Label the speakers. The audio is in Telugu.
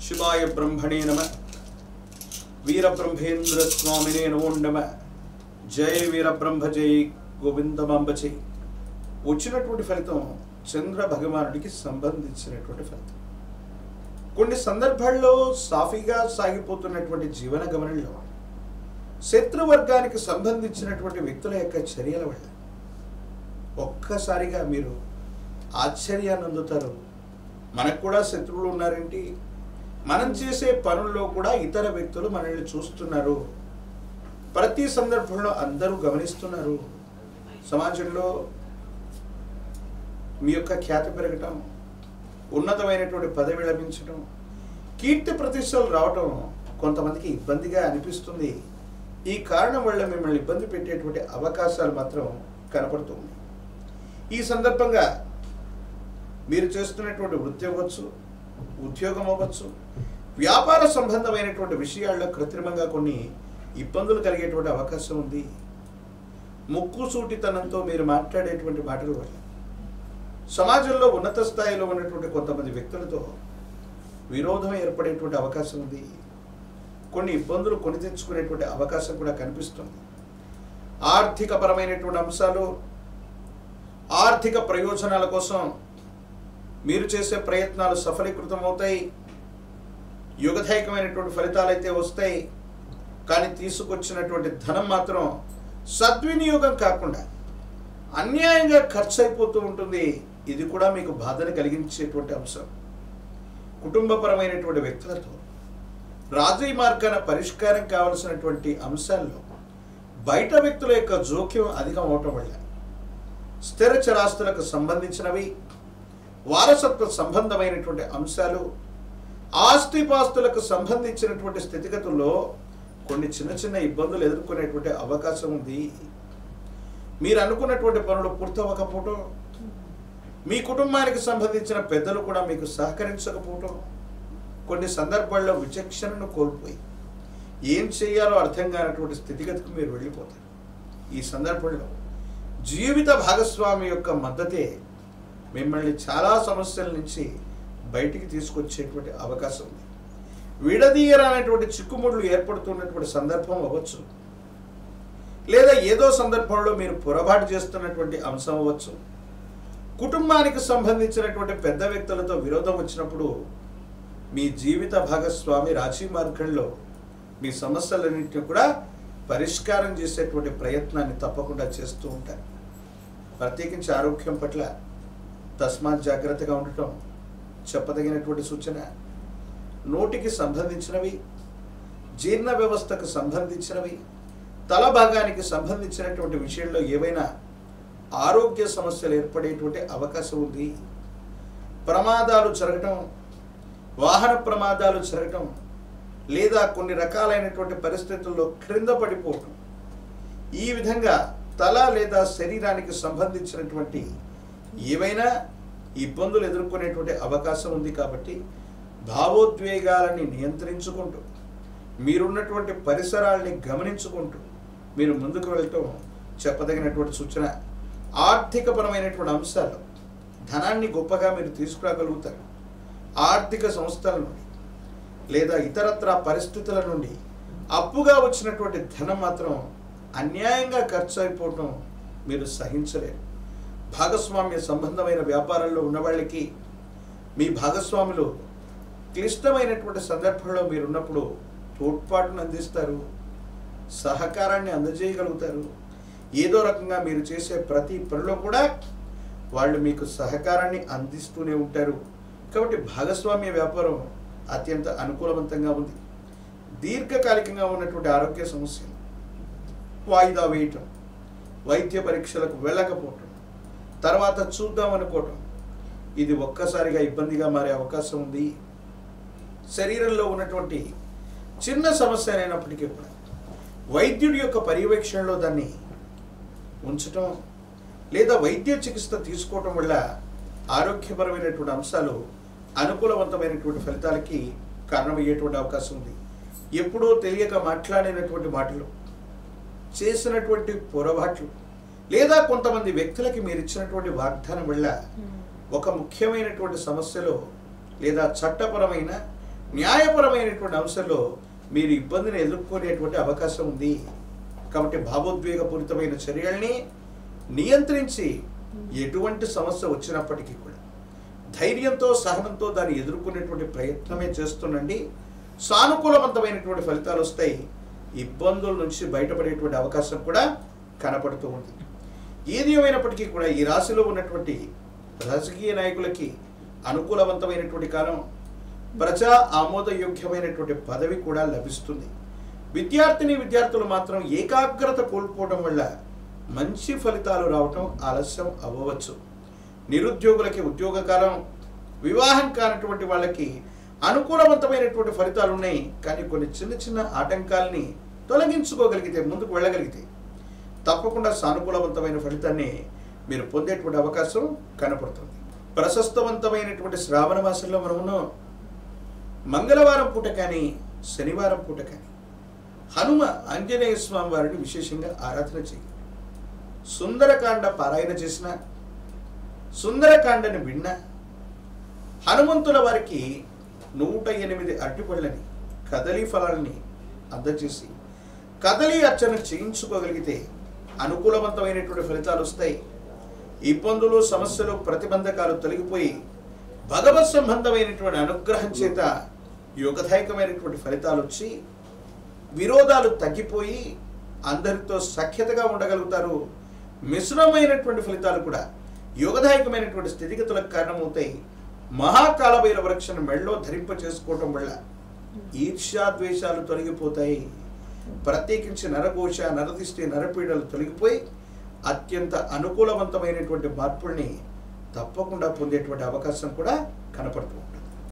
Speaker 1: शिवाय ब्रह्मणे नमः वीर ब्रह्मेंद्र स्वामिने नमो नमः जय वीर ब्रह्म जय గోవిందమాంబచే వచ్చినటువంటి ఫలితం చంద్ర భగవానుడికి సంబంధించినటువంటి ఫలితం. కొన్ని సందర్భాల్లో సాఫీగా సాగిపోతున్నటువంటి జీవన గమనంలో శత్రువర్గానికి సంబంధించినటువంటి వ్యక్తుల యొక్క చర్యల వల్ల ఒక్కసారిగా మీరు ఆశ్చర్యాన్ని అందుతారు. మనకు కూడా శత్రువులు ఉన్నారేంటి, మనం చేసే పనుల్లో కూడా ఇతర వ్యక్తులు మనల్ని చూస్తున్నారు, ప్రతి సందర్భంలో అందరూ గమనిస్తున్నారు. సమాజంలో మీ యొక్క ఖ్యాతి పెరగటం, ఉన్నతమైనటువంటి పదవి లభించడం, కీర్తి ప్రతిష్టలు రావటం కొంతమందికి ఇబ్బందిగా అనిపిస్తుంది. ఈ కారణం వల్ల మిమ్మల్ని ఇబ్బంది పెట్టేటువంటి అవకాశాలు మాత్రం కనపడుతుంది. ఈ సందర్భంగా మీరు చేస్తున్నటువంటి వృత్తి అవ్వచ్చు, ఉద్యోగం అవ్వచ్చు, వ్యాపార సంబంధమైనటువంటి విషయాల్లో కృత్రిమంగా కొన్ని ఇబ్బందులు కలిగేటువంటి అవకాశం ఉంది. ముక్కుసూటితనంతో మీరు మాట్లాడేటువంటి మాటల వల్ల సమాజంలో ఉన్నత స్థాయిలో ఉన్నటువంటి కొంతమంది వ్యక్తులతో విరోధం ఏర్పడేటువంటి అవకాశం ఉంది. కొన్ని ఇబ్బందులు కొని తెచ్చుకునేటువంటి అవకాశం కూడా కనిపిస్తుంది. ఆర్థికపరమైనటువంటి అంశాలు, ఆర్థిక ప్రయోజనాల కోసం మీరు చేసే ప్రయత్నాలు సఫలీకృతం అవుతాయి. యుగదాయకమైనటువంటి ఫలితాలు అయితే వస్తాయి. కానీ తీసుకొచ్చినటువంటి ధనం మాత్రం సద్వినియోగం కాకుండా అన్యాయంగా ఖర్చు అయిపోతూ ఉంటుంది. ఇది కూడా మీకు బాధను కలిగించేటువంటి అంశం. కుటుంబపరమైనటువంటి వ్యక్తులతో రాజీ మార్గాన పరిష్కారం కావలసినటువంటి అంశాల్లో బయట వ్యక్తుల యొక్క జోక్యం అధికం అవటం వల్ల స్థిర చరాస్తులకు సంబంధించినవి, వారసత్వ సంబంధమైనటువంటి అంశాలు, ఆస్తిపాస్తులకు సంబంధించినటువంటి స్థితిగతుల్లో కొన్ని చిన్న చిన్న ఇబ్బందులు ఎదుర్కొనేటువంటి అవకాశం ఉంది. మీరు అనుకున్నటువంటి పనులు పూర్తవకపోవటం, మీ కుటుంబానికి సంబంధించిన పెద్దలు కూడా మీకు సహకరించకపోవటం, కొన్ని సందర్భాల్లో విచక్షణను కోల్పోయి ఏం చేయాలో అర్థం కానటువంటి స్థితిగతికి మీరు వెళ్ళిపోతారు. ఈ సందర్భంలో జీవిత భాగస్వామి యొక్క మద్దతే మిమ్మల్ని చాలా సమస్యల నుంచి బయటికి తీసుకొచ్చేటువంటి అవకాశం ఉంది. విడదీయరానటువంటి చిక్కుముడులు ఏర్పడుతున్నటువంటి సందర్భం అవ్వచ్చు, లేదా ఏదో సందర్భంలో మీరు పొరపాటు చేస్తున్నటువంటి అంశం అవ్వచ్చు. కుటుంబానికి సంబంధించినటువంటి పెద్ద వ్యక్తులతో విరోధం వచ్చినప్పుడు మీ జీవిత భాగస్వామి రాజీ మార్గంలో మీ సమస్యలన్నింటినీ కూడా పరిష్కారం చేసేటువంటి ప్రయత్నాన్ని తప్పకుండా చేస్తూ ఉంటారు. ప్రత్యేకించి ఆరోగ్యం పట్ల తస్మాత్ జాగ్రత్తగా ఉండటం చెప్పదగినటువంటి సూచన. నోటికి సంబంధించినవి, జీర్ణ వ్యవస్థకు సంబంధించినవి, తల భాగానికి సంబంధించినటువంటి విషయంలో ఏవైనా ఆరోగ్య సమస్యలు ఏర్పడేటువంటి అవకాశం ఉంది. ప్రమాదాలు జరగటం, వాహన ప్రమాదాలు జరగటం, లేదా కొన్ని రకాలైనటువంటి పరిస్థితుల్లో క్రింద పడిపోవటం, ఈ విధంగా తల లేదా శరీరానికి సంబంధించినటువంటి ఏవైనా ఇబ్బందులు ఎదుర్కొనేటువంటి అవకాశం ఉంది. కాబట్టి భావోద్వేగాలని నియంత్రించుకుంటూ, మీరున్నటువంటి పరిసరాలని గమనించుకుంటూ మీరు ముందుకు వెళ్ళటం చెప్పదగినటువంటి సూచన. ఆర్థికపరమైనటువంటి అంశాలు, ధనాన్ని గొప్పగా మీరు తీసుకురాగలుగుతారు. ఆర్థిక సంస్థల నుండి లేదా ఇతరత్ర పరిస్థితుల నుండి అప్పుగా వచ్చినటువంటి ధనం మాత్రం అన్యాయంగా ఖర్చు అయిపోవటం మీరు సహించలేరు. భాగస్వామ్య సంబంధమైన వ్యాపారంలో ఉన్నవాళ్ళకి మీ భాగస్వాములు క్లిష్టమైనటువంటి సందర్భంలో మీరున్నప్పుడు తోడ్పాటును అందిస్తారు, సహకారాన్ని అందజేయగలుగుతారు. ఏదో రకంగా మీరు చేసే ప్రతి పనిలో కూడా వాళ్ళు మీకు సహకారాన్ని అందిస్తూనే ఉంటారు. కాబట్టి భాగస్వామ్య వ్యాపారం అత్యంత అనుకూలవంతంగా ఉంది. దీర్ఘకాలికంగా ఉన్నటువంటి ఆరోగ్య సమస్యలు, వాయిదా వేయటం, వైద్య పరీక్షలకు వెళ్ళకపోవటం, తర్వాత చూద్దాం అనుకోవటం, ఇది ఒక్కసారిగా ఇబ్బందిగా మారే అవకాశం ఉంది. శరీరంలో ఉన్నటువంటి చిన్న సమస్య అయినప్పటికీ కూడా వైద్యుడి యొక్క పర్యవేక్షణలో దాన్ని ఉంచటం లేదా వైద్య చికిత్స తీసుకోవటం వల్ల ఆరోగ్యపరమైనటువంటి అంశాలు అనుకూలవంతమైనటువంటి ఫలితాలకి కారణమయ్యేటువంటి అవకాశం ఉంది. ఎప్పుడో తెలియక మాట్లాడినటువంటి మాటలు, చేసినటువంటి పొరపాట్లు, లేదా కొంతమంది వ్యక్తులకి మీరు ఇచ్చినటువంటి వాగ్దానం వల్ల ఒక ముఖ్యమైనటువంటి సమస్యలో లేదా చట్టపరమైన న్యాయపరమైనటువంటి అంశంలో మీరు ఇబ్బందిని ఎదుర్కొనేటువంటి అవకాశం ఉంది. కాబట్టి భావోద్వేగపూరితమైన చర్యల్ని నియంత్రించి ఎటువంటి సమస్య వచ్చినప్పటికీ కూడా ధైర్యంతో సహనంతో దాన్ని ఎదుర్కొనేటువంటి ప్రయత్నమే చేస్తుండండి. సానుకూలవంతమైనటువంటి ఫలితాలు వస్తాయి. ఇబ్బందుల నుంచి బయటపడేటువంటి అవకాశం కూడా కనపడుతూ ఉంది. ఏది ఏమైనప్పటికీ కూడా ఈ రాశిలో ఉన్నటువంటి రాజకీయ నాయకులకి అనుకూలవంతమైనటువంటి కాలం, ప్రజా ఆమోదయోగ్యమైనటువంటి పదవి కూడా లభిస్తుంది. విద్యార్థులు మాత్రం ఏకాగ్రత కోల్పోవడం వల్ల మంచి ఫలితాలు రావటం ఆలస్యం అవ్వవచ్చు. నిరుద్యోగులకి ఉద్యోగ కాలం, వివాహం కానటువంటి వాళ్ళకి అనుకూలవంతమైనటువంటి ఫలితాలు ఉన్నాయి. కానీ కొన్ని చిన్న చిన్న ఆటంకాలని తొలగించుకోగలిగితే, ముందుకు వెళ్ళగలిగితే తప్పకుండా సానుకూలవంతమైన ఫలితాన్ని మీరు పొందేటువంటి అవకాశం కనపడుతుంది. ప్రశస్తవంతమైనటువంటి శ్రావణ మాసంలో మనమును మంగళవారం పూట కానీ శనివారం పూట కానీ హనుమ ఆంజనేయ స్వామి వారిని విశేషంగా ఆరాధన చేయాలి. సుందరకాండ పారాయణ చేసిన, సుందరకాండని విన్న, హనుమంతుల వారికి 108 అరటిపళ్ళని కదలీ ఫలాలని అందజేసి కదలీ అర్చన చేయించుకోగలిగితే అనుకూలవంతమైనటువంటి ఫలితాలు వస్తాయి. ఇబ్బందులు, సమస్యలు, ప్రతిబంధకాలు తొలగిపోయి భగవత్ సంబంధమైనటువంటి అనుగ్రహం చేత యోగదాయకమైనటువంటి ఫలితాలు వచ్చి విరోధాలు తగ్గిపోయి అందరితో సఖ్యతగా ఉండగలుగుతారు. మిశ్రమైనటువంటి ఫలితాలు కూడా యోగదాయకమైనటువంటి స్థితిగతులకు కారణమవుతాయి. మహాకాలభైరవ వృక్షను మెళ్ళలో ధరింప చేసుకోవటం వల్ల ఈర్ష్యాద్వేషాలు తొలగిపోతాయి. ప్రత్యేకించి నరఘోష, నరదిష్టి, నరపీడలు తొలగిపోయి అత్యంత అనుకూలవంతమైనటువంటి మార్పుల్ని తప్పకుండా పొందేటువంటి అవకాశం కూడా కనపడుతుంది.